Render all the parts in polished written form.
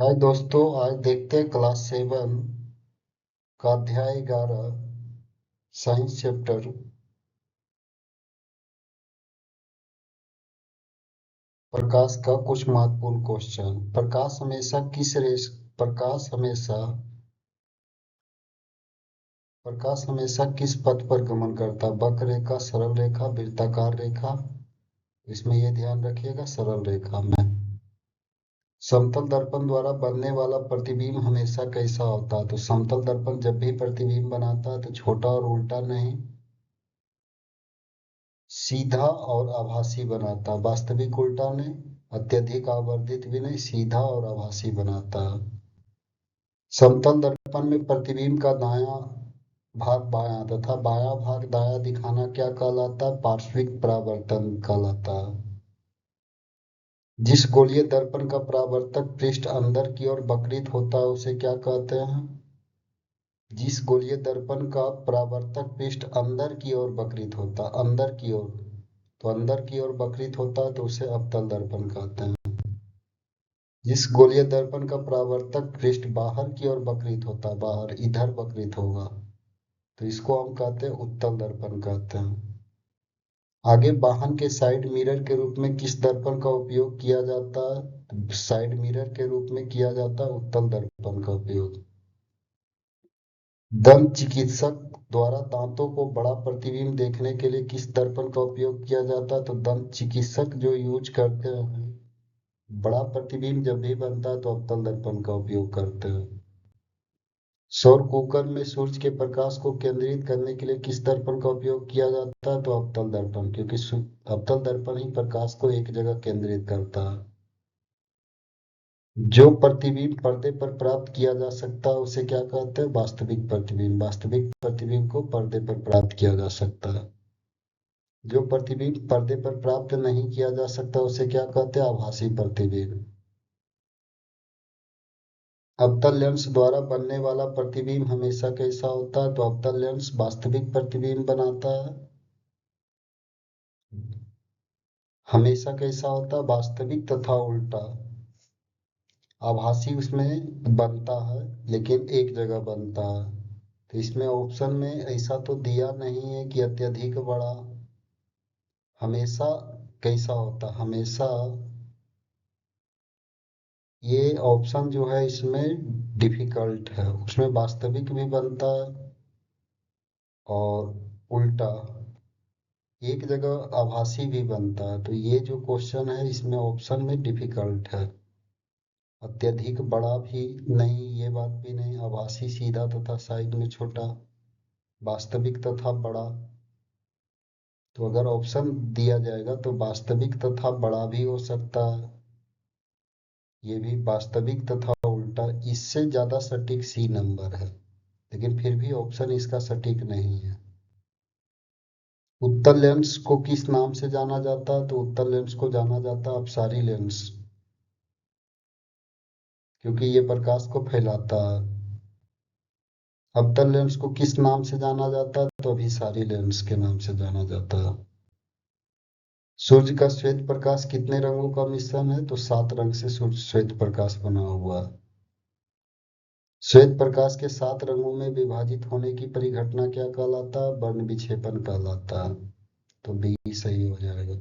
हाय दोस्तों, आज देखते हैं क्लास 7 का अध्याय 11 साइंस चैप्टर प्रकाश का कुछ महत्वपूर्ण क्वेश्चन। प्रकाश हमेशा किस पथ पर गमन करता है? वक्र रेखा, सरल रेखा, वृत्ताकार रेखा। इसमें ये ध्यान रखिएगा, सरल रेखा में। समतल दर्पण द्वारा बनने वाला प्रतिबिंब हमेशा कैसा होता है? तो समतल दर्पण जब भी प्रतिबिंब बनाता है तो छोटा और उल्टा नहीं, सीधा और आभासी बनाता। वास्तविक उल्टा नहीं, अत्यधिक आवर्धित भी नहीं, सीधा और आभासी बनाता। समतल दर्पण में प्रतिबिंब का दायां भाग बायां तथा बायां भाग दायां दिखाना क्या कहलाता? पार्श्विक परावर्तन कहलाता। जिस गोलीय दर्पण का परावर्तक पृष्ठ अंदर की ओर वक्रित होता है उसे क्या कहते हैं? जिस गोलीय दर्पण का परावर्तक पृष्ठ अंदर की ओर वक्रित होता, अंदर की ओर, तो अंदर की ओर वक्रित होता है तो उसे अवतल दर्पण कहते हैं। जिस गोलीय दर्पण का परावर्तक पृष्ठ बाहर की ओर वक्रित होता, बाहर इधर वक्रित होगा, तो इसको हम कहते हैं उत्तल दर्पण कहते हैं। आगे वाहन के साइड मिरर के रूप में किस दर्पण का उपयोग किया जाता है? साइड मिरर के रूप में किया जाता है उत्तल दर्पण का उपयोग। दंत चिकित्सक द्वारा दांतों को बड़ा प्रतिबिंब देखने के लिए किस दर्पण का उपयोग किया जाता है? तो दंत चिकित्सक जो यूज करते हैं, बड़ा प्रतिबिंब जब भी बनता है तो अवतल दर्पण का उपयोग करते हैं। सौर कुकर में सूर्य के प्रकाश को केंद्रित करने के लिए किस दर्पण का उपयोग किया जाता है? तो अवतल दर्पण, क्योंकि अवतल दर्पण ही प्रकाश को एक जगह केंद्रित करता है। जो प्रतिबिंब पर्दे पर प्राप्त किया जा सकता है उसे क्या कहते हैं? वास्तविक प्रतिबिंब। वास्तविक प्रतिबिंब को पर्दे पर प्राप्त किया जा सकता है। जो प्रतिबिंब पर्दे पर प्राप्त नहीं किया जा सकता उसे क्या कहते हैं? आभासी प्रतिबिंब। अवतल लेंस द्वारा बनने वाला प्रतिबिंब हमेशा कैसा होता है? तो अवतल लेंस वास्तविक प्रतिबिंब बनाता है। हमेशा कैसा होता है? वास्तविक तथा उल्टा। आभासी उसमें बनता है लेकिन एक जगह बनता है। तो इसमें ऑप्शन में ऐसा तो दिया नहीं है कि अत्यधिक बड़ा। हमेशा कैसा होता? हमेशा, ये ऑप्शन जो है इसमें डिफिकल्ट है। उसमें वास्तविक भी बनता है और उल्टा, एक जगह आभासी भी बनता है। तो ये जो क्वेश्चन है इसमें ऑप्शन में डिफिकल्ट है। अत्यधिक बड़ा भी नहीं, ये बात भी नहीं, आभासी सीधा तथा साइड में छोटा, वास्तविक तथा बड़ा। तो अगर ऑप्शन दिया जाएगा तो वास्तविक तथा बड़ा भी हो सकता है, ये भी वास्तविक तथा उल्टा। इससे ज्यादा सटीक सी नंबर है, लेकिन फिर भी ऑप्शन इसका सटीक नहीं है। उत्तल लेंस को किस नाम से जाना जाता है? तो उत्तल लेंस को जाना जाता है अपसारी लेंस, क्योंकि ये प्रकाश को फैलाता है। अवतल लेंस को किस नाम से जाना जाता है? तो अभिसारी लेंस के नाम से जाना जाता है। सूर्य का श्वेत प्रकाश कितने रंगों का मिश्रण है? तो 7 रंग से सूर्य श्वेत प्रकाश बना हुआ है। श्वेत प्रकाश के 7 रंगों में विभाजित होने की परिघटना क्या कहलाता है? वर्ण विक्षेपण कहलाता है। तो बी सही हो जाएगा।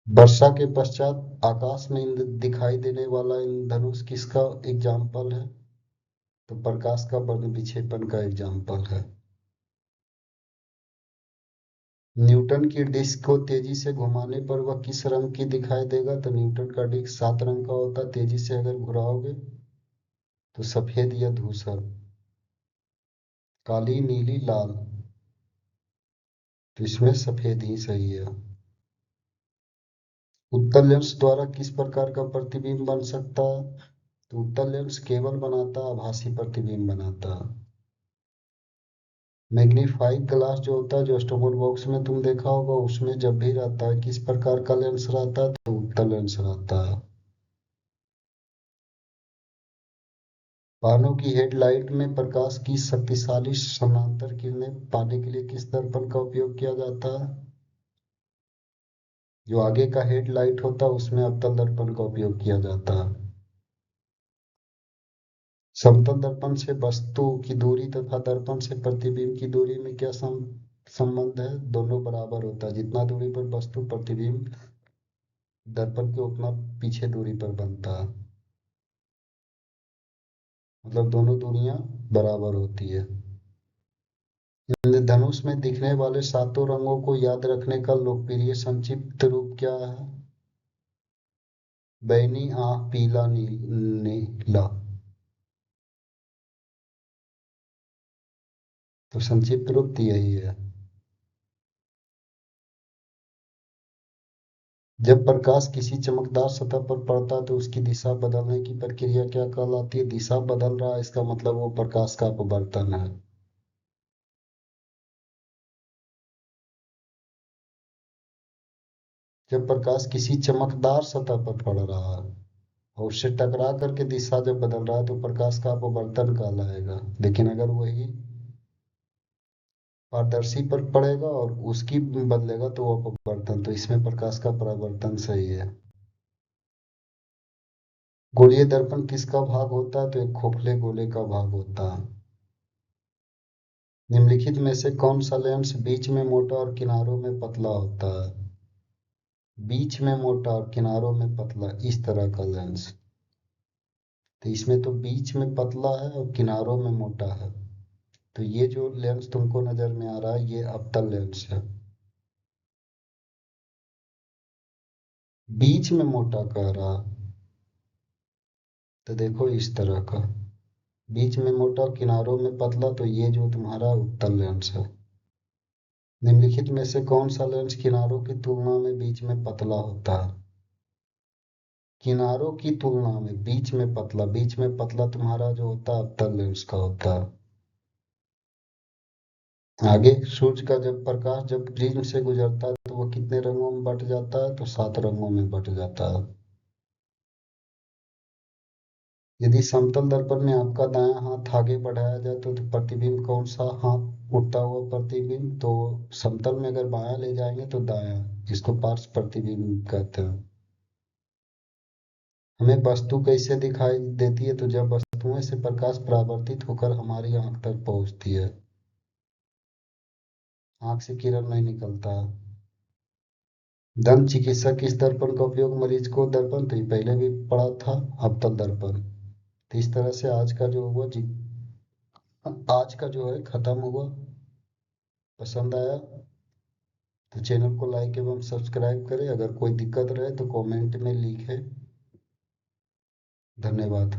वर्षा के पश्चात आकाश में दिखाई देने वाला इंद्रधनुष किसका एग्जाम्पल है? तो प्रकाश का वर्ण विक्षेपण का एग्जाम्पल है। न्यूटन की डिस्क को तेजी से घुमाने पर वह किस रंग की दिखाई देगा? तो न्यूटन का डिस्क 7 रंग का होता है, तेजी से अगर घुराओगे तो सफेद या धूसर, काली, नीली, लाल। तो इसमें सफेद ही सही है। उत्तल लेंस द्वारा किस प्रकार का प्रतिबिंब बन सकता है? तो उत्तल लेंस केवल बनाता, आभासी प्रतिबिंब बनाता। मैग्नीफाइंग ग्लास जो होता है, जो स्टोमोट बॉक्स में तुम देखा होगा, उसमें जब भी रहता है किस प्रकार का लेंस रहता है? तो उत्तल लेंस रहता है। वाहनों की हेडलाइट में प्रकाश की शक्तिशाली समानांतर किरणें पाने के लिए किस दर्पण का उपयोग किया जाता है? जो आगे का हेडलाइट होता है उसमें अवतल दर्पण का उपयोग किया जाता है। समतल दर्पण से वस्तु की दूरी तथा दर्पण से प्रतिबिंब की दूरी में क्या संबंध है? दोनों बराबर होता है। जितना दूरी पर वस्तु प्रतिबिंब दर्पण के उतना पीछे दूरी पर बनता है। मतलब दोनों दूरियां बराबर होती है। इंद्रधनुष में दिखने वाले सातों रंगों को याद रखने का लोकप्रिय संक्षिप्त रूप क्या है? बैगनी, आंख, पीला, नीला। तो संक्षिप्त रूप तो यही है। जब प्रकाश किसी चमकदार सतह पर पड़ता है तो उसकी दिशा बदलने की प्रक्रिया क्या कहलाती है? दिशा बदल रहा है, इसका मतलब वो प्रकाश का अपवर्तन है। जब प्रकाश किसी चमकदार सतह पर पड़ रहा है और उससे टकरा करके दिशा जब बदल रहा है तो प्रकाश का अपवर्तन कहलाएगा। लेकिन अगर वही पारदर्शी पर पड़ेगा और उसकी बदलेगा तो वो अपवर्तन, तो इसमें प्रकाश का परावर्तन सही है। गोलीय दर्पण किसका भाग होता है? तो एक खोखले गोले का भाग होता है। निम्नलिखित में से कौन सा लेंस बीच में मोटा और किनारों में पतला होता है? बीच में मोटा और किनारों में पतला, इस तरह का लेंस। तो इसमें तो बीच में पतला है और किनारों में मोटा है। तो ये जो लेंस तुमको नजर में आ रहा है ये अवतल लेंस है। बीच में मोटा कह रहा, तो देखो इस तरह का बीच में मोटा किनारों में पतला, तो ये जो तुम्हारा उत्तल लेंस है। निम्नलिखित में से कौन सा लेंस किनारों की तुलना में बीच में पतला होता है? किनारों की तुलना में बीच में पतला, बीच में पतला तुम्हारा जो होता है अवतल लेंस का होता है। आगे, सूर्य का जब प्रकाश जब प्रिज्म से गुजरता है तो वो कितने रंगों में बट जाता है? तो 7 रंगों में बट जाता है। यदि समतल दर्पण में आपका दायां हाथ आगे बढ़ाया जाए तो प्रतिबिंब कौन सा? हाथ उठता हुआ प्रतिबिंब। तो समतल में अगर बायां ले जाएंगे तो दायां, जिसको पार्श्व प्रतिबिंब कहते हैं। हमें वस्तु कैसे दिखाई देती है? तो जब वस्तुओं से प्रकाश परावर्तित होकर हमारी आंख तक पहुंचती है। आंख से किरण नहीं निकलता। दंत चिकित्सक इस दर्पण का उपयोग मरीज को दर्पण, तो ये पहले भी पढ़ा था, अवतल दर्पण। तो इस तरह से आज का जो हुआ आज का जो है खत्म हुआ। पसंद आया तो चैनल को लाइक एवं सब्सक्राइब करें। अगर कोई दिक्कत रहे तो कमेंट में लिखें। धन्यवाद।